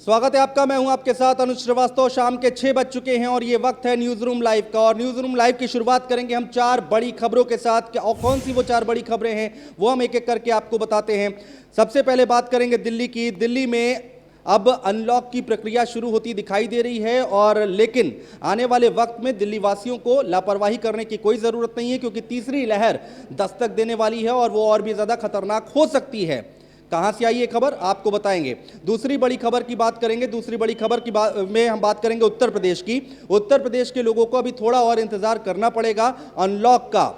स्वागत है आपका। मैं हूं आपके साथ अनुज श्रीवास्तव। शाम के 6 बज चुके हैं और ये वक्त है न्यूज रूम लाइव का। और न्यूज रूम लाइव की शुरुआत करेंगे हम 4 बड़ी खबरों के साथ। और कौन सी वो 4 बड़ी खबरें हैं वो हम एक एक करके आपको बताते हैं। सबसे पहले बात करेंगे दिल्ली की। दिल्ली में अब अनलॉक की प्रक्रिया शुरू होती दिखाई दे रही है, और लेकिन आने वाले वक्त में दिल्ली वासियों को लापरवाही करने की कोई ज़रूरत नहीं है, क्योंकि तीसरी लहर दस्तक देने वाली है और वो और भी ज़्यादा खतरनाक हो सकती है। कहां से आई ये खबर आपको बताएंगे। दूसरी बड़ी खबर की बात करेंगे। दूसरी बड़ी खबर की में हम बात करेंगे उत्तर प्रदेश की। उत्तर प्रदेश के लोगों को अभी थोड़ा और इंतजार करना पड़ेगा अनलॉक का,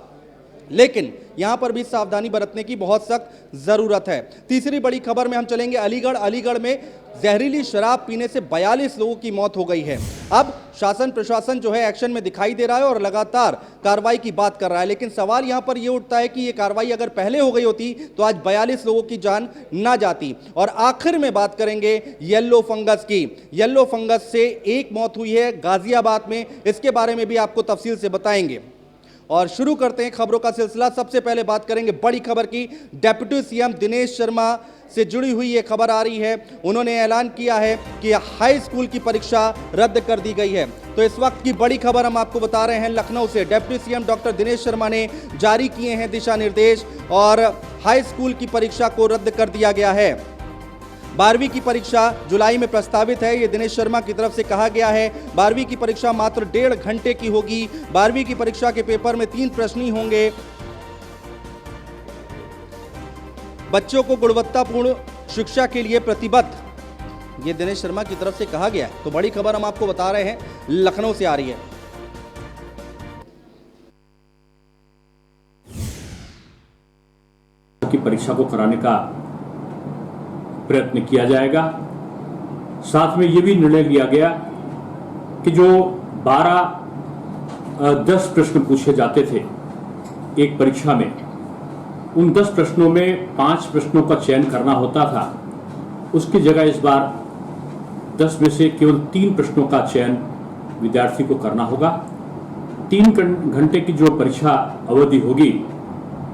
लेकिन यहां पर भी सावधानी बरतने की बहुत सख्त जरूरत है। तीसरी बड़ी खबर में हम चलेंगे अलीगढ़। अलीगढ़ में जहरीली शराब पीने से 42 लोगों की मौत हो गई है। अब शासन प्रशासन जो है एक्शन में दिखाई दे रहा है और लगातार कार्रवाई की बात कर रहा है, लेकिन सवाल यहां पर यह उठता है कि यह कार्रवाई अगर पहले हो गई होती तो आज 42 लोगों की जान ना जाती। और आखिर में बात करेंगे येलो फंगस की। येलो फंगस से एक मौत हुई है गाजियाबाद में, इसके बारे में भी आपको तफसील से बताएंगे। और शुरू करते हैं खबरों का सिलसिला। सबसे पहले बात करेंगे बड़ी खबर की। डिप्टी सीएम दिनेश शर्मा से जुड़ी हुई ये खबर आ रही है। उन्होंने ऐलान किया है कि हाई स्कूल की परीक्षा रद्द कर दी गई है। तो इस वक्त की बड़ी खबर हम आपको बता रहे हैं लखनऊ से। Deputy CM doctor Dinesh Sharma ने जारी किए हैं दिशा निर्देश और हाई स्कूल की परीक्षा को रद्द कर दिया गया है। 12वीं की परीक्षा जुलाई में प्रस्तावित है, ये दिनेश शर्मा की तरफ से कहा गया है। 12वीं की परीक्षा मात्र 1.5 घंटे की होगी। 12वीं की परीक्षा के पेपर में 3 प्रश्न ही होंगे। बच्चों को गुणवत्तापूर्ण शिक्षा के लिए प्रतिबद्ध, ये दिनेश शर्मा की तरफ से कहा गया है। तो बड़ी खबर हम आपको बता रहे हैं लखनऊ से आ रही है। की परीक्षा को कराने का प्रयत्न किया जाएगा। साथ में यह भी निर्णय लिया गया कि जो 10 प्रश्न पूछे जाते थे एक परीक्षा में, उन 10 प्रश्नों में 5 प्रश्नों का चयन करना होता था। उसकी जगह इस बार 10 में से केवल 3 प्रश्नों का चयन विद्यार्थी को करना होगा। 3 घंटे की जो परीक्षा अवधि होगी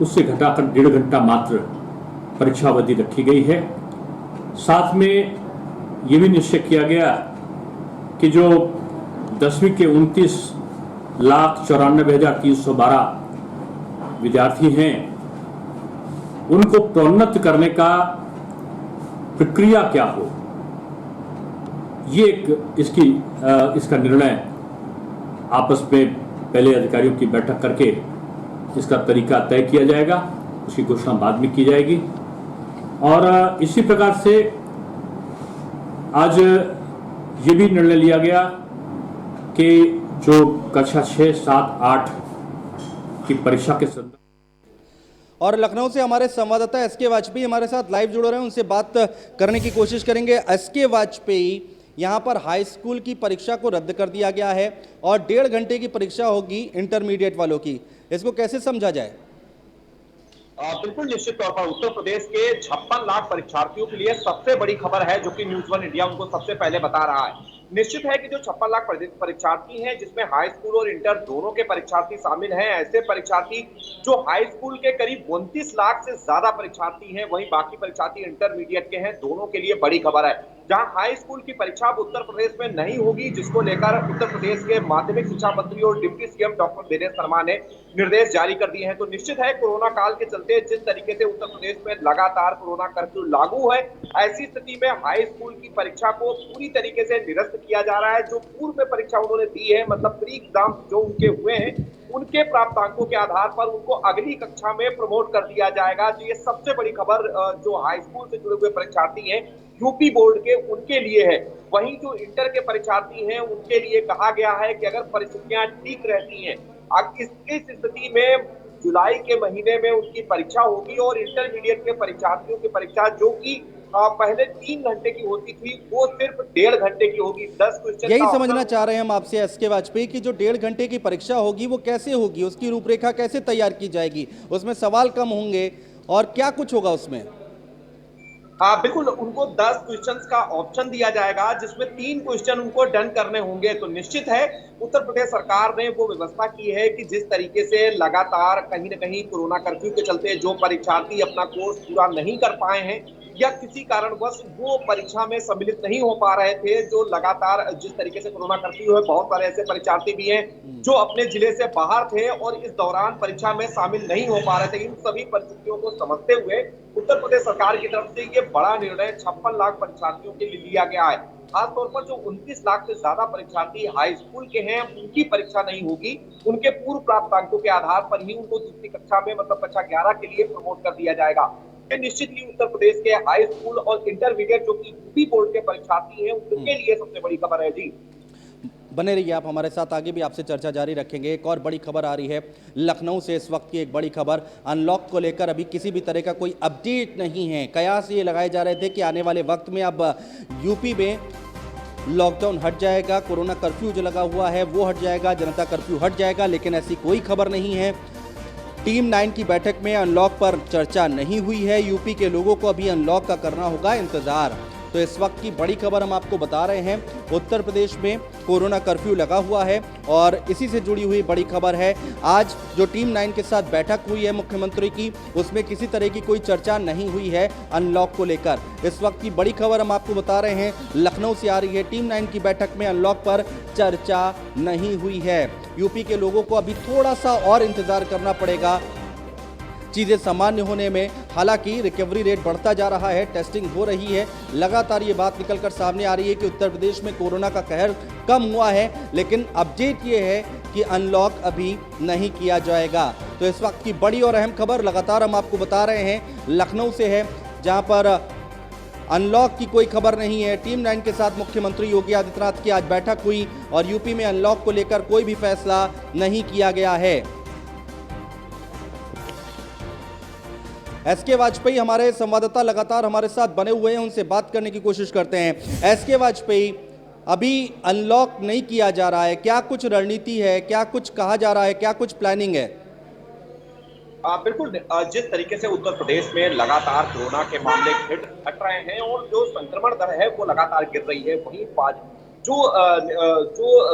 उससे घटाकर 1.5 घंटा मात्र परीक्षा अवधि रखी गई है। साथ में ये भी निश्चय किया गया कि जो 10वीं के 29,94,312 विद्यार्थी हैं, उनको प्रोन्नत करने का प्रक्रिया क्या हो, ये इसका निर्णय आपस में पहले अधिकारियों की बैठक करके इसका तरीका तय किया जाएगा। उसकी घोषणा बाद में की जाएगी। और इसी प्रकार से आज ये भी निर्णय लिया गया कि जो कक्षा 6, 7, 8 की परीक्षा के संदर्भ। और लखनऊ से हमारे संवाददाता एसके वाजपेयी हमारे साथ लाइव जुड़ रहे हैं, उनसे बात करने की कोशिश करेंगे। एसके वाजपेयी, यहाँ पर हाई स्कूल की परीक्षा को रद्द कर दिया गया है और 1.5 घंटे की परीक्षा होगी इंटरमीडिएट वालों की, इसको कैसे समझा जाए? बिल्कुल निश्चित तौर पर उत्तर प्रदेश के 56 लाख परीक्षार्थियों के लिए सबसे बड़ी खबर है, जो कि न्यूज वन इंडिया उनको सबसे पहले बता रहा है। निश्चित है कि जो 56 लाख परीक्षार्थी हैं, जिसमें हाई स्कूल और इंटर दोनों के परीक्षार्थी शामिल हैं, ऐसे परीक्षार्थी जो हाई स्कूल के करीब 29 लाख से ज्यादा परीक्षार्थी हैं, वहीं बाकी परीक्षार्थी इंटरमीडिएट के हैं, दोनों के लिए बड़ी खबर है। जहां हाई स्कूल की परीक्षा अब उत्तर प्रदेश में नहीं होगी, जिसको लेकर उत्तर प्रदेश के माध्यमिक शिक्षा मंत्री और deputy CM doctor Dinesh Sharma ने निर्देश जारी कर दिए हैं। तो निश्चित है कोरोना काल के चलते जिस तरीके से उत्तर प्रदेश में लगातार कोरोना कर्फ्यू लागू है, ऐसी स्थिति में हाई स्कूल की परीक्षा को पूरी तरीके से निरस्त किया जा रहा है। जो पूर्व में परीक्षा उन्होंने दी है, मतलब प्री एग्जाम जो उनके हुए हैं, उनके प्राप्तांकों के आधार पर उनको अगली कक्षा में प्रमोट कर दिया जाएगा। तो ये सबसे बड़ी खबर जो हाई स्कूल से जुड़े हुए परीक्षार्थी हैं यूपी बोर्ड के, उनके लिए है। वहीं जो इंटर के परीक्षार्थी हैं, उनके लिए कहा गया है कि अगर परिस्थितियां ठीक रहती हैं, इस स्थिति में जुलाई के महीने में उनकी परीक्षा होगी और इंटरमीडिएट के परीक्षार्थियों की परीक्षा जो कि पहले 3 घंटे की होती थी, वो सिर्फ 1.5 घंटे की होगी। 10 क्वेश्चन यही समझना चाह रहे हैं हम आपसे एसके वाजपेयी की जो 1.5 घंटे की परीक्षा होगी वो कैसे होगी, उसकी रूपरेखा कैसे तैयार की जाएगी, उसमें सवाल कम होंगे और क्या कुछ होगा उसमें? बिल्कुल, उनको 10 क्वेश्चंस का ऑप्शन दिया जाएगा, जिसमें 3 क्वेश्चन उनको डन करने होंगे। तो निश्चित है उत्तर प्रदेश सरकार ने वो व्यवस्था की है कि जिस तरीके से लगातार कहीं न कहीं कोरोना कर्फ्यू के चलते जो परीक्षार्थी अपना कोर्स पूरा नहीं कर पाए हैं, या किसी कारणवश वो परीक्षा में सम्मिलित नहीं हो पा रहे थे। जो लगातार जिस तरीके से कोरोना कर्फ्यू है, बहुत सारे ऐसे परीक्षार्थी भी हैं जो अपने जिले से बाहर थे और इस दौरान परीक्षा में शामिल नहीं हो पा रहे थे। इन सभी परिस्थितियों को समझते हुए उत्तर प्रदेश सरकार की तरफ से ये बड़ा निर्णय 56 लाख परीक्षार्थियों के लिए लिया गया है। खासतौर पर जो 29 लाख से ज्यादा परीक्षार्थी हाई स्कूल के हैं, उनकी परीक्षा नहीं होगी। उनके पूर्व प्राप्त अंकों के आधार पर ही उनको दूसरी कक्षा में, मतलब कक्षा 11 के लिए प्रमोट कर दिया जाएगा। ये निश्चित ही उत्तर प्रदेश के हाई स्कूल और इंटरमीडिएट जो कि यूपी बोर्ड के परीक्षार्थी हैं, उनके लिए सबसे बड़ी खबर है। जी बने रहिए आप हमारे साथ, आगे भी आपसे चर्चा जारी रखेंगे। एक और बड़ी खबर आ रही है लखनऊ से, इस वक्त की एक बड़ी खबर। अनलॉक को लेकर अभी किसी भी तरह का कोई अपडेट नहीं है। कयास ये लगाए जा रहे थे कि आने वाले वक्त में अब यूपी में लॉकडाउन हट जाएगा, कोरोना कर्फ्यू जो लगा हुआ है वो हट जाएगा, जनता कर्फ्यू हट जाएगा, लेकिन ऐसी कोई खबर नहीं है। टीम 9 की बैठक में अनलॉक पर चर्चा नहीं हुई है। यूपी के लोगों को अभी अनलॉक का करना होगा इंतजार। तो इस वक्त की बड़ी खबर हम आपको बता रहे हैं। उत्तर प्रदेश में कोरोना कर्फ्यू लगा हुआ है और इसी से जुड़ी हुई बड़ी खबर है। आज जो टीम 9 के साथ बैठक हुई है मुख्यमंत्री की, उसमें किसी तरह की कोई चर्चा नहीं हुई है अनलॉक को लेकर। इस वक्त की बड़ी खबर हम आपको बता रहे हैं, लखनऊ से आ रही है। टीम 9 की बैठक में अनलॉक पर चर्चा नहीं हुई है। यूपी के लोगों को अभी थोड़ा सा और इंतजार करना पड़ेगा चीज़ें सामान्य होने में। हालांकि रिकवरी रेट बढ़ता जा रहा है, टेस्टिंग हो रही है, लगातार ये बात निकलकर सामने आ रही है कि उत्तर प्रदेश में कोरोना का कहर कम हुआ है, लेकिन अपडेट ये है कि अनलॉक अभी नहीं किया जाएगा। तो इस वक्त की बड़ी और अहम खबर लगातार हम आपको बता रहे हैं, लखनऊ से है, जहां पर अनलॉक की कोई खबर नहीं है। टीम 9 के साथ मुख्यमंत्री योगी आदित्यनाथ की आज बैठक हुई और यूपी में अनलॉक को लेकर कोई भी फैसला नहीं किया गया है। एस के वाजपेयी हमारे संवाददाता लगातार हमारे साथ बने हुए हैं, उनसे बात करने की कोशिश करते हैं। एस के वाजपेयी, अभी अनलॉक नहीं किया जा रहा है, क्या कुछ रणनीति है, क्या कुछ कहा जा रहा है, क्या कुछ प्लानिंग है? बिल्कुल, जिस तरीके से उत्तर प्रदेश में लगातार कोरोना के मामले घट रहे हैं और जो संक्रमण दर है वो लगातार गिर रही है, वहीं जो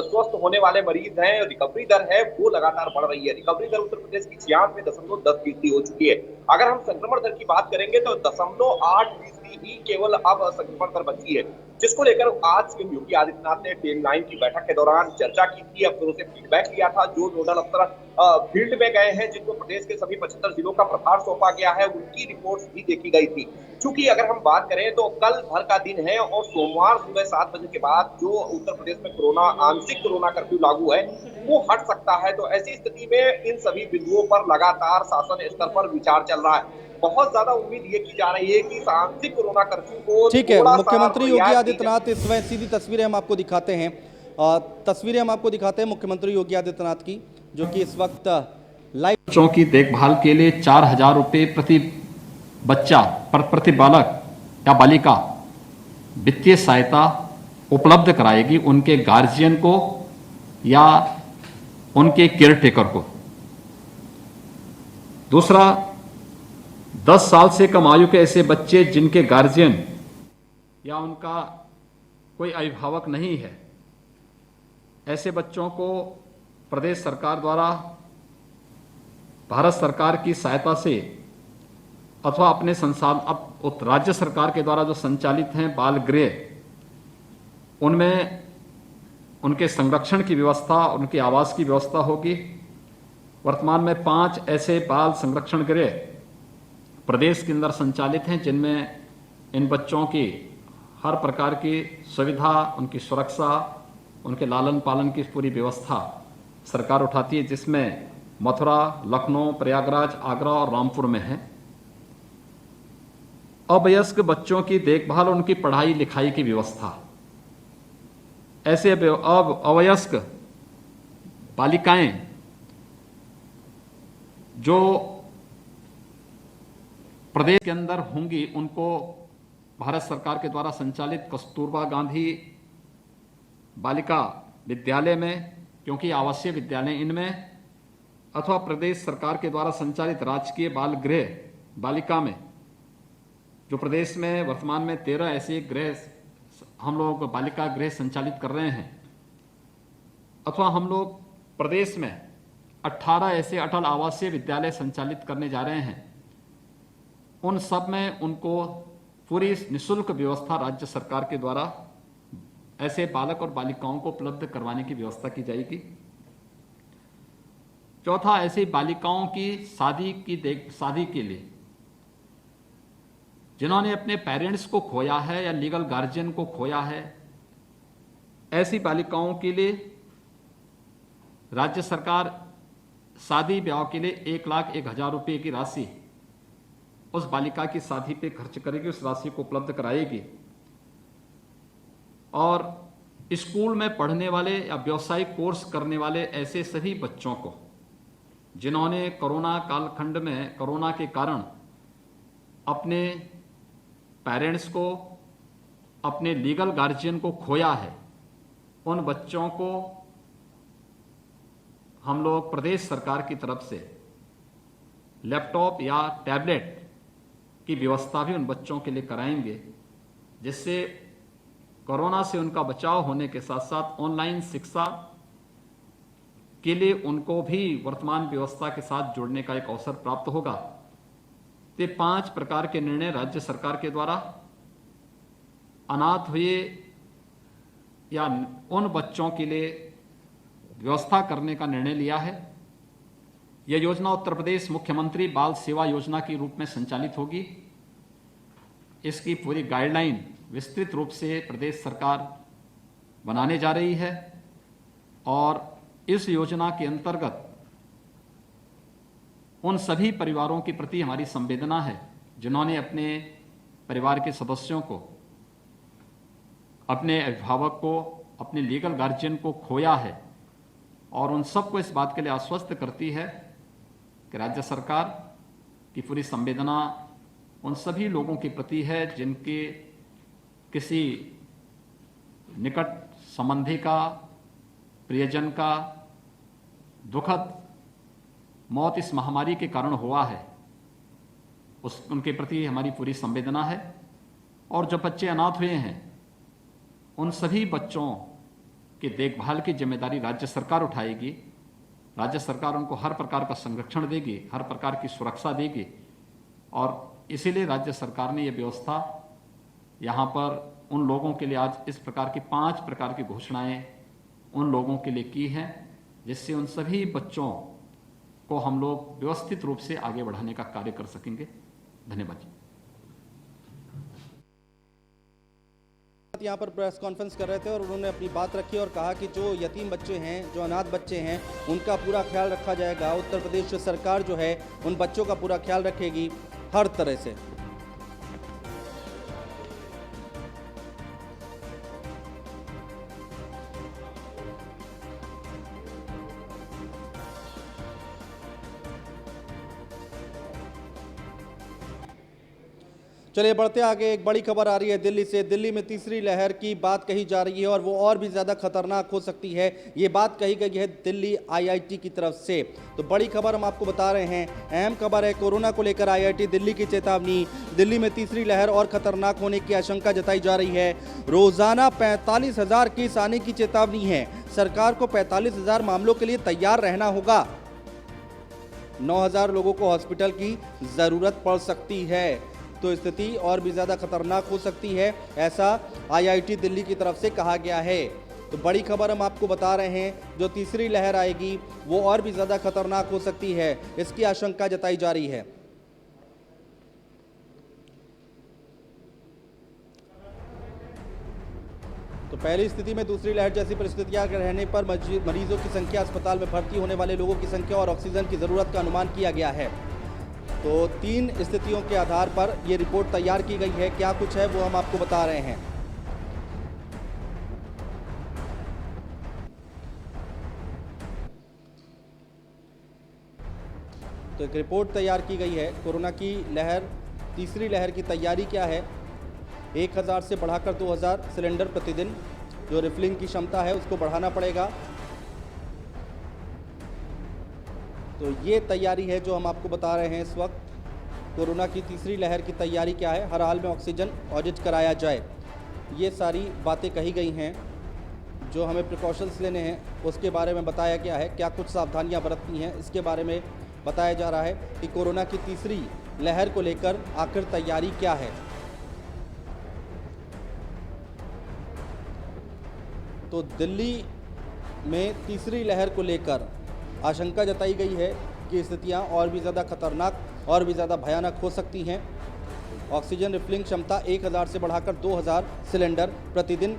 स्वस्थ होने वाले मरीज हैं, रिकवरी दर है वो लगातार बढ़ रही है। रिकवरी दर उत्तर प्रदेश की 96.10% हो चुकी है। अगर हम संक्रमण दर की बात करेंगे तो 0.8% ही केवल अब संक्रमण दर बची है, जिसको लेकर आज योगी आदित्यनाथ ने टीम 9 की बैठक के दौरान चर्चा की थी, अफसरों से फीडबैक लिया था। जो नोडल अफसर फील्ड में गए हैं, जिनको प्रदेश के सभी 75 जिलों का प्रभार सौंपा गया है, उनकी रिपोर्ट्स भी देखी गई थी। चूंकि अगर हम बात करें तो कल भर का दिन है और सोमवार सुबह 7 बजे के बाद जो उत्तर प्रदेश में आंशिक कोरोना कर्फ्यू लागू है वो हट सकता है। तो ऐसी स्थिति में इन सभी बिंदुओं पर लगातार शासन स्तर पर विचार चल रहा है। बहुत ज्यादा उम्मीद ये की जा रही है कि आंशिक कोरोना कर्फ्यू को ठीक है, मुख्यमंत्री योगी आदित्यनाथ, इस समय सीधी तस्वीरें हम आपको दिखाते हैं, मुख्यमंत्री योगी आदित्यनाथ की, जो कि इस वक्त लाइव बच्चों की देखभाल के लिए 4,000 रुपये प्रति बच्चा प्रति बालक या बालिका वित्तीय सहायता उपलब्ध कराएगी उनके गार्जियन को या उनके केयरटेकर को। दूसरा, 10 साल से कम आयु के ऐसे बच्चे जिनके गार्जियन या उनका कोई अभिभावक नहीं है, ऐसे बच्चों को प्रदेश सरकार द्वारा भारत सरकार की सहायता से अथवा अपने संसाधन राज्य सरकार के द्वारा जो संचालित हैं बाल गृह, उनमें उनके संरक्षण की व्यवस्था, उनके आवास की व्यवस्था होगी। वर्तमान में 5 ऐसे बाल संरक्षण गृह प्रदेश के अंदर संचालित हैं, जिनमें इन बच्चों की हर प्रकार की सुविधा, उनकी सुरक्षा, उनके लालन पालन की पूरी व्यवस्था सरकार उठाती है, जिसमें मथुरा, लखनऊ, प्रयागराज, आगरा और रामपुर में है। अवयस्क बच्चों की देखभाल, उनकी पढ़ाई लिखाई की व्यवस्था, ऐसे अवयस्क बालिकाएं जो प्रदेश के अंदर होंगी, उनको भारत सरकार के द्वारा संचालित कस्तूरबा गांधी बालिका विद्यालय में, क्योंकि आवासीय विद्यालय इनमें, अथवा प्रदेश सरकार के द्वारा संचालित राजकीय बाल गृह बालिका में, जो प्रदेश में वर्तमान में 13 ऐसे गृह हम लोग बालिका गृह संचालित कर रहे हैं, अथवा हम लोग प्रदेश में 18 ऐसे अटल आवासीय विद्यालय संचालित करने जा रहे हैं। उन सब में उनको पूरी निःशुल्क व्यवस्था राज्य सरकार के द्वारा ऐसे बालक और बालिकाओं को उपलब्ध करवाने की व्यवस्था की जाएगी। चौथा, ऐसी बालिकाओं की शादी के लिए जिन्होंने अपने पेरेंट्स को खोया है या लीगल गार्जियन को खोया है, ऐसी बालिकाओं के लिए राज्य सरकार शादी ब्याह के लिए 1,01,000 रुपये की राशि उस बालिका की शादी पे खर्च करेगी, उस राशि को उपलब्ध कराएगी। और स्कूल में पढ़ने वाले या व्यावसायिक कोर्स करने वाले ऐसे सभी बच्चों को जिन्होंने कोरोना कालखंड में कोरोना के कारण अपने पेरेंट्स को, अपने लीगल गार्जियन को खोया है, उन बच्चों को हम लोग प्रदेश सरकार की तरफ से लैपटॉप या टैबलेट की व्यवस्था भी उन बच्चों के लिए कराएंगे, जिससे कोरोना से उनका बचाव होने के साथ साथ ऑनलाइन शिक्षा के लिए उनको भी वर्तमान व्यवस्था के साथ जुड़ने का एक अवसर प्राप्त होगा। ये 5 प्रकार के निर्णय राज्य सरकार के द्वारा अनाथ हुए या उन बच्चों के लिए व्यवस्था करने का निर्णय लिया है। यह योजना उत्तर प्रदेश मुख्यमंत्री बाल सेवा योजना के रूप में संचालित होगी। इसकी पूरी गाइडलाइन विस्तृत रूप से प्रदेश सरकार बनाने जा रही है और इस योजना के अंतर्गत उन सभी परिवारों के प्रति हमारी संवेदना है जिन्होंने अपने परिवार के सदस्यों को, अपने अभिभावक को, अपने लीगल गार्जियन को खोया है, और उन सबको इस बात के लिए आश्वस्त करती है कि राज्य सरकार की पूरी संवेदना उन सभी लोगों के प्रति है जिनके किसी निकट संबंधी का, प्रियजन का दुखद मौत इस महामारी के कारण हुआ है, उनके प्रति हमारी पूरी संवेदना है। और जो बच्चे अनाथ हुए हैं उन सभी बच्चों की देखभाल की जिम्मेदारी राज्य सरकार उठाएगी। राज्य सरकार उनको हर प्रकार का संरक्षण देगी, हर प्रकार की सुरक्षा देगी, और इसीलिए राज्य सरकार ने यह व्यवस्था यहाँ पर उन लोगों के लिए आज इस प्रकार की 5 प्रकार की घोषणाएं उन लोगों के लिए की हैं, जिससे उन सभी बच्चों को हम लोग व्यवस्थित रूप से आगे बढ़ाने का कार्य कर सकेंगे। धन्यवाद जी। यहाँ पर प्रेस कॉन्फ्रेंस कर रहे थे और उन्होंने अपनी बात रखी और कहा कि जो यतीम बच्चे हैं, जो अनाथ बच्चे हैं, उनका पूरा ख्याल रखा जाएगा। उत्तर प्रदेश सरकार जो है उन बच्चों का पूरा ख्याल रखेगी हर तरह से। चलिए बढ़ते आगे। एक बड़ी खबर आ रही है दिल्ली से। दिल्ली में तीसरी लहर की बात कही जा रही है और वो और भी ज़्यादा खतरनाक हो सकती है, ये बात कही गई है दिल्ली आईआईटी की तरफ से। तो बड़ी खबर हम आपको बता रहे हैं, अहम खबर है। कोरोना को लेकर आईआईटी दिल्ली की चेतावनी। दिल्ली में तीसरी लहर और खतरनाक होने की आशंका जताई जा रही है। रोजाना 45,000 केस आने की चेतावनी है। सरकार को 45,000 मामलों के लिए तैयार रहना होगा। 9,000 लोगों को हॉस्पिटल की जरूरत पड़ सकती है, तो स्थिति और भी ज़्यादा खतरनाक हो सकती है, ऐसा आईआईटी दिल्ली की तरफ से कहा गया है। तो बड़ी खबर हम आपको बता रहे हैं, जो तीसरी लहर आएगी वो और भी ज़्यादा खतरनाक हो सकती है, इसकी आशंका जताई जा रही है। तो पहली स्थिति में दूसरी लहर जैसी परिस्थितियां रहने पर मरीजों की संख्या, अस्पताल में भर्ती होने वाले लोगों की संख्या और ऑक्सीजन की ज़रूरत का अनुमान किया गया है। तो 3 स्थितियों के आधार पर ये रिपोर्ट तैयार की गई है। क्या कुछ है वो हम आपको बता रहे हैं। तो एक रिपोर्ट तैयार की गई है। कोरोना की लहर, तीसरी लहर की तैयारी क्या है। 1,000 से बढ़ाकर 2,000 सिलेंडर प्रतिदिन, जो रिफिलिंग की क्षमता है उसको बढ़ाना पड़ेगा। तो ये तैयारी है जो हम आपको बता रहे हैं इस वक्त। कोरोना की तीसरी लहर की तैयारी क्या है। हर हाल में ऑक्सीजन ऑडिट कराया जाए, ये सारी बातें कही गई हैं। जो हमें प्रिकॉशंस लेने हैं उसके बारे में बताया गया है। क्या कुछ सावधानियां बरतनी हैं इसके बारे में बताया जा रहा है कि कोरोना की तीसरी लहर को लेकर आखिर तैयारी क्या है। तो दिल्ली में तीसरी लहर को लेकर आशंका जताई गई है कि स्थितियां और भी ज़्यादा खतरनाक और भी ज़्यादा भयानक हो सकती हैं। ऑक्सीजन रिफिलिंग क्षमता 1000 से बढ़ाकर 2000 सिलेंडर प्रतिदिन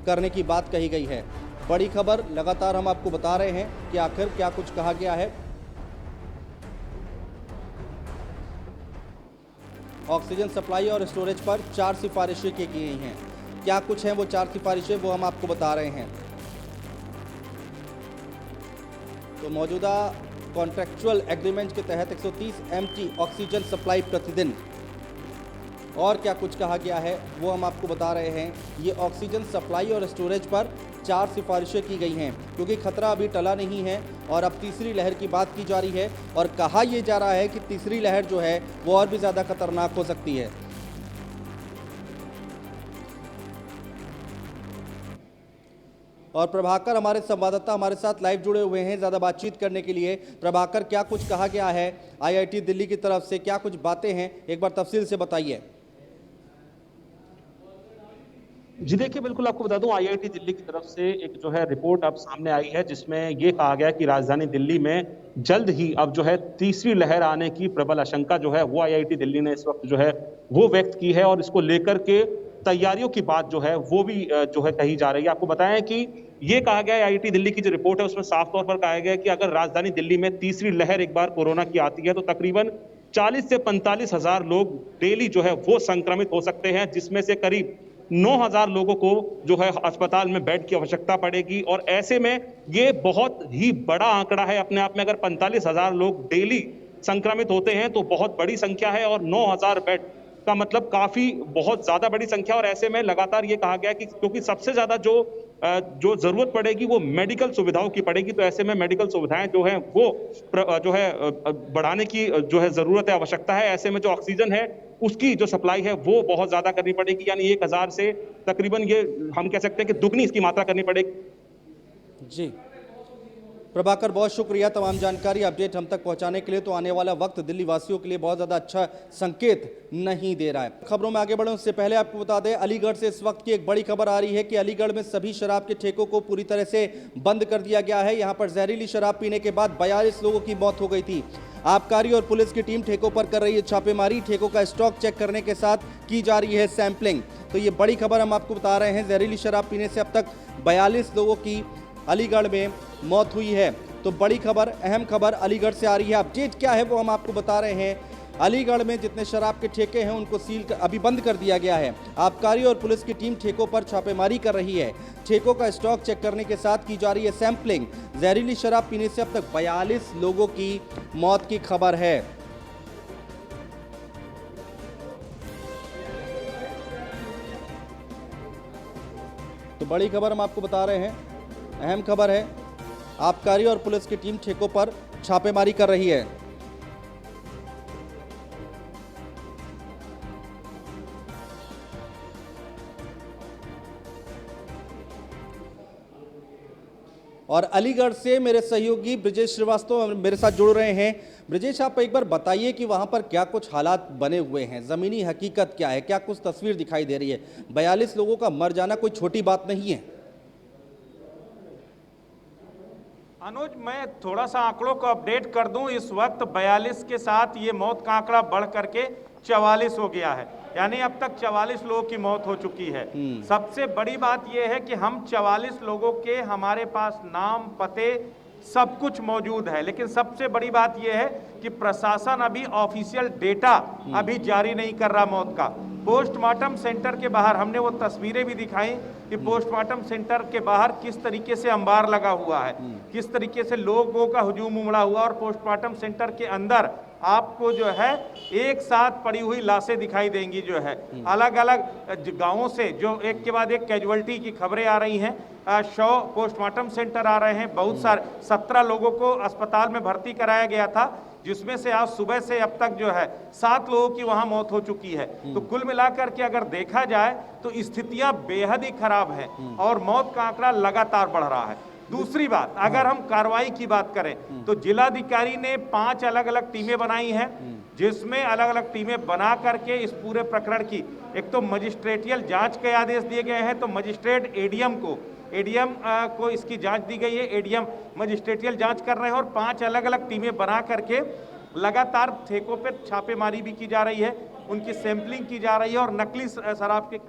करने की बात कही गई है। बड़ी खबर लगातार हम आपको बता रहे हैं कि आखिर क्या कुछ कहा गया है। ऑक्सीजन सप्लाई और स्टोरेज पर 4 सिफारिशें की गई हैं। क्या कुछ हैं वो 4 सिफारिशें, वो हम आपको बता रहे हैं। तो मौजूदा कॉन्ट्रैक्चुअल एग्रीमेंट के तहत 130 mg ऑक्सीजन सप्लाई प्रतिदिन। और क्या कुछ कहा गया है वो हम आपको बता रहे हैं। ये ऑक्सीजन सप्लाई और स्टोरेज पर 4 सिफारिशें की गई हैं, क्योंकि खतरा अभी टला नहीं है और अब तीसरी लहर की बात की जा रही है और कहा यह जा रहा है कि तीसरी लहर जो है वो और भी ज़्यादा खतरनाक हो सकती है। और प्रभाकर हमारे संवाददाता हमारे साथ लाइव जुड़े हुए हैं ज़्यादा बातचीत करने के लिए। प्रभाकर, क्या कुछ कहा गया है आईआईटी दिल्ली की तरफ से, क्या कुछ बातें हैं, एक बार तफसील से बताइए। जी देखिए, बिल्कुल आपको बता दूं, आईआईटी दिल्ली की तरफ से एक जो है रिपोर्ट अब सामने आई है, जिसमें ये कहा गया कि राजधानी दिल्ली में जल्द ही अब जो है तीसरी लहर आने की प्रबल आशंका जो है वो आईआईटी दिल्ली ने इस वक्त जो है वो व्यक्त की है और इसको लेकर के तैयारियों की बात जो है वो भी जो है कही जा रही है। आपको बताएं कि ये कहा गया है, आईआईटी दिल्ली की जो रिपोर्ट है उसमें साफ तौर पर कहा गया है कि अगर राजधानी दिल्ली में तीसरी लहर एक बार कोरोना की आती है तो तकरीबन 40 से 45 हजार लोग डेली जो है वो संक्रमित हो सकते हैं, जिसमें से करीब 9000 लोगों को जो है अस्पताल में बेड की आवश्यकता पड़ेगी। और ऐसे में ये बहुत ही बड़ा आंकड़ा है अपने आप में। अगर 45,000 लोग डेली संक्रमित होते हैं तो बहुत बड़ी संख्या है और 9000 बेड का मतलब काफी बहुत ज्यादा बड़ी संख्या। और ऐसे में लगातार ये कहा गया कि क्योंकि सबसे ज्यादा जो जरूरत पड़ेगी वो मेडिकल सुविधाओं की पड़ेगी, तो ऐसे में मेडिकल सुविधाएं जो है वो जो है बढ़ाने की जो है जरूरत है, आवश्यकता है। ऐसे में जो ऑक्सीजन है उसकी जो सप्लाई है वो बहुत ज्यादा करनी पड़ेगी, यानी 1000 से तकरीबन ये हम कह सकते हैं कि दुगनी इसकी मात्रा करनी पड़ेगी। जी प्रभाकर, बहुत शुक्रिया तमाम जानकारी अपडेट हम तक पहुंचाने के लिए। तो आने वाला वक्त दिल्ली वासियों के लिए बहुत ज़्यादा अच्छा संकेत नहीं दे रहा है। खबरों में आगे बढ़ें उससे पहले आपको बता दें, अलीगढ़ से इस वक्त की एक बड़ी खबर आ रही है कि अलीगढ़ में सभी शराब के ठेकों को पूरी तरह से बंद कर दिया गया है। यहाँ पर जहरीली शराब पीने के बाद 42 लोगों की मौत हो गई थी। आबकारी और पुलिस की टीम ठेकों पर कर रही है छापेमारी, ठेकों का स्टॉक चेक करने के साथ की जा रही है सैंपलिंग। तो ये बड़ी खबर हम आपको बता रहे हैं, जहरीली शराब पीने से अब तक 42 लोगों की अलीगढ़ में मौत हुई है। तो बड़ी खबर, अहम खबर अलीगढ़ से आ रही है। अपडेट क्या है वो हम आपको बता रहे हैं। अलीगढ़ में जितने शराब के ठेके हैं उनको अभी बंद कर दिया गया है। आबकारी और पुलिस की टीम ठेकों पर छापेमारी कर रही है। ठेकों का स्टॉक चेक करने के साथ की जा रही है सैंपलिंग। जहरीली शराब पीने से अब तक 42 लोगों की मौत की खबर है। तो बड़ी खबर हम आपको बता रहे हैं, अहम खबर है। आबकारी और पुलिस की टीम ठेकों पर छापेमारी कर रही है। और अलीगढ़ से मेरे सहयोगी ब्रिजेश श्रीवास्तव मेरे साथ जुड़ रहे हैं। ब्रिजेश, आप एक बार बताइए कि वहां पर क्या कुछ हालात बने हुए हैं, जमीनी हकीकत क्या है, क्या कुछ तस्वीर दिखाई दे रही है। 42 लोगों का मर जाना कोई छोटी बात नहीं है। अनुज, मैं थोड़ा सा आंकड़ों को अपडेट कर दूं। इस वक्त 42 के साथ ये मौत का आंकड़ा बढ़ करके 44 हो गया है, यानी अब तक 44 लोगों की मौत हो चुकी है। सबसे बड़ी बात यह है कि हम 44 लोगों के हमारे पास नाम, पते सब कुछ मौजूद है, लेकिन सबसे बड़ी बात यह है कि प्रशासन अभी ऑफिशियल डेटा अभी जारी नहीं कर रहा मौत का। पोस्टमार्टम सेंटर के बाहर हमने वो तस्वीरें भी दिखाई कि पोस्टमार्टम सेंटर के बाहर किस तरीके से अंबार लगा हुआ है, किस तरीके से लोगों का हुजूम उमड़ा हुआ। और पोस्टमार्टम सेंटर के अंदर आपको जो है एक साथ पड़ी हुई लाशें दिखाई देंगी, जो है अलग अलग गांवों से जो एक के बाद एक कैजुअल्टी की खबरें आ रही हैं। 100 पोस्टमार्टम सेंटर आ रहे हैं, बहुत सारे 17 लोगों को अस्पताल में भर्ती कराया गया था, जिसमें से आज सुबह से अब तक जो है 7 लोगों की वहां मौत हो चुकी है। तो कुल मिलाकर के अगर देखा जाए तो स्थितियां बेहद ही खराब हैं और मौत का आंकड़ा लगातार बढ़ रहा है। दूसरी बात, अगर हम कार्रवाई की बात करें तो जिलाधिकारी ने 5 अलग अलग टीमें बनाई हैं, जिसमें अलग अलग टीमें बना करके इस पूरे प्रकरण की एक तो मजिस्ट्रेटियल जांच के आदेश दिए गए हैं, तो मजिस्ट्रेट एडीएम को एडीएम को इसकी जांच दी गई है। एडीएम मजिस्ट्रेटियल जांच कर रहे हैं और 5 अलग अलग टीमें बना करके लगातार ठेकों पे छापेमारी भी की जा रही है, उनकी सैंपलिंग की जा रही है और नकली शराब के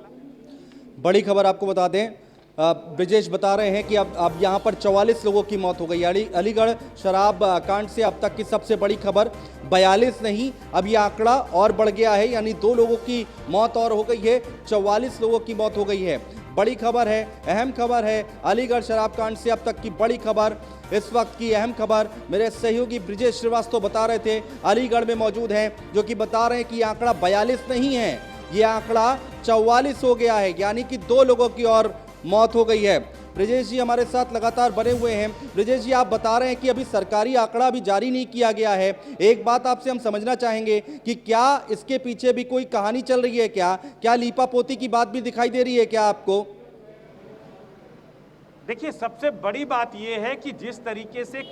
बड़ी खबर आपको बता दें, ब्रिजेश बता रहे हैं कि अब यहाँ पर 44 लोगों की मौत हो गई। अलीगढ़ शराब कांड से अब तक की सबसे बड़ी खबर, 42 नहीं, अब ये आंकड़ा और बढ़ गया है, यानी 2 लोगों की मौत और हो गई है, 44 लोगों की मौत हो गई है। बड़ी खबर है, अहम खबर है, अलीगढ़ शराब कांड से अब तक की बड़ी खबर। इस वक्त की अहम खबर मेरे सहयोगी ब्रिजेश श्रीवास्तव बता रहे थे, अलीगढ़ में मौजूद हैं, जो कि बता रहे हैं कि ये आंकड़ा 42 नहीं है, ये आंकड़ा 44 हो गया है, यानी कि 2 लोगों की और मौत हो गई है। ब्रिजेश जी हमारे साथ लगातार बने हुए हैं। ब्रिजेश जी, आप बता रहे हैं कि अभी सरकारी आंकड़ा अभी जारी नहीं किया गया है। एक बात आपसे हम समझना चाहेंगे कि क्या इसके पीछे भी कोई कहानी चल रही है, क्या लीपापोती की बात भी दिखाई दे रही है क्या आपको? देखिए, सबसे बड़ी बात यह है कि जिस तरीके से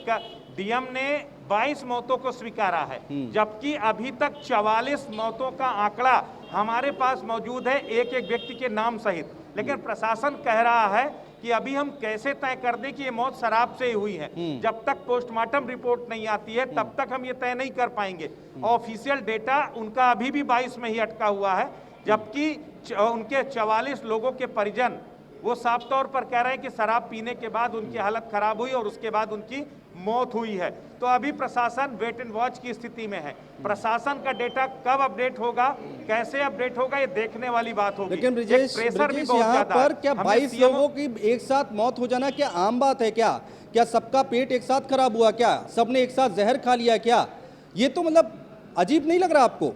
डीएम ने 22 मौतों को स्वीकारा है, जबकि अभी तक 44 मौतों का आंकड़ा हमारे पास मौजूद है, एक एक व्यक्ति के नाम सहित। लेकिन प्रशासन कह रहा है कि अभी हम कैसे तय कर दें कि ये मौत शराब से ही हुई है। जब तक पोस्टमार्टम रिपोर्ट नहीं आती है तब तक हम ये तय नहीं कर पाएंगे। ऑफिशियल डेटा उनका अभी भी 22 में ही अटका हुआ है, जबकि उनके 44 लोगों के परिजन वो साफ तौर पर कह रहे हैं कि शराब पीने के बाद उनकी हालत खराब हुई और उसके बाद उनकी मौत हुई है। तो अभी प्रशासन वेट एंड वॉच की स्थिति में है। प्रशासन का डेटा कब अपडेट होगा, कैसे अपडेट होगा, ये देखने वाली बात होगी। लेकिन ब्रिजेश यहाँ पर क्या 22 लोगों की एक साथ मौत हो जाना क्या आम बात है? क्या सबका पेट एक साथ खराब हुआ? क्या सबने एक साथ जहर खा लिया? क्या ये तो मतलब अजीब नहीं लग रहा आपको?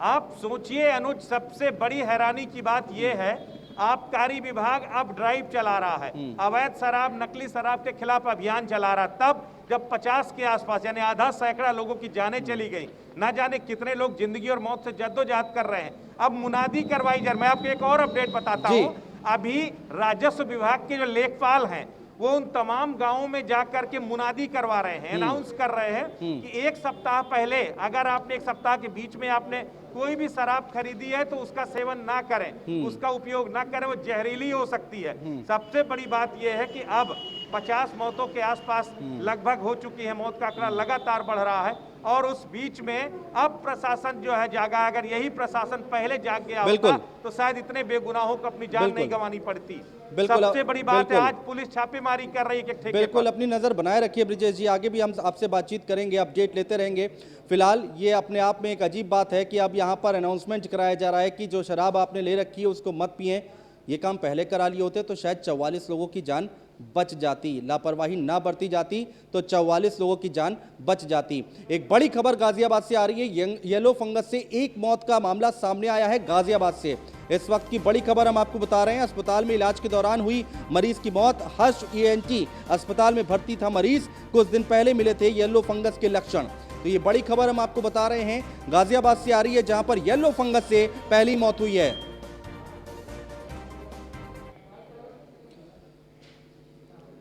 आप सोचिए अनुज, सबसे बड़ी हैरानी की बात यह है, आबकारी विभाग अब ड्राइव चला रहा है, अवैध शराब, नकली शराब के खिलाफ अभियान चला रहा, तब जब 50 के आसपास यानी आधा सैकड़ा लोगों की जानें चली गई, ना जाने कितने लोग जिंदगी और मौत से जद्दोजहद कर रहे हैं। अब मुनादी करवाई जा रही। मैं आपको एक और अपडेट बताता हूं, अभी राजस्व विभाग के जो लेखपाल हैं वो उन तमाम गांवों में जाकर के मुनादी करवा रहे हैं, अनाउंस कर रहे हैं कि 1 सप्ताह पहले अगर आपने 1 सप्ताह के बीच में आपने कोई भी शराब खरीदी है तो उसका सेवन ना करें, उसका उपयोग ना करें, वो जहरीली हो सकती है। सबसे बड़ी बात यह है कि अब 50 मौतों के आसपास लगभग हो चुकी है, मौत का आंकड़ा लगातार बढ़ रहा है और उस बीच में अब प्रशासन जो है जागा। अगर यही प्रशासन पहले जाग गया होता तो शायद इतने बेगुनाहों को अपनी जान नहीं गंवानी पड़ती। सबसे बड़ी बात है आज पुलिस छापेमारी कर रही है। बिल्कुल, अपनी नजर बनाए रखिए ब्रिजेश जी, आगे भी हम आपसे बातचीत करेंगे, अपडेट लेते रहेंगे। फिलहाल ये अपने आप में एक अजीब बात है कि अब यहाँ पर अनाउंसमेंट कराया जा रहा है कि जो शराब आपने ले रखी है उसको मत पिएं। ये काम पहले करा लिए होते तो शायद 44 लोगों की जान बच जाती, लापरवाही ना बरती जाती तो 44 लोगों की जान बच जाती। एक बड़ी खबर गाजियाबाद से आ रही है, येलो फंगस से एक मौत का मामला सामने आया है गाजियाबाद से। इस वक्त की बड़ी खबर हम आपको बता रहे हैं, अस्पताल में इलाज के दौरान हुई मरीज की मौत। हर्ष ENT अस्पताल में भर्ती था मरीज, कुछ दिन पहले मिले थे येलो फंगस के लक्षण। तो ये बड़ी खबर हम आपको बता रहे हैं, गाजियाबाद से आ रही है, जहां पर येलो फंगस से पहली मौत हुई है।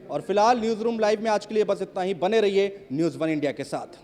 और फिलहाल न्यूज रूम लाइव में आज के लिए बस इतना ही। बने रहिए न्यूज़ 1 इंडिया के साथ।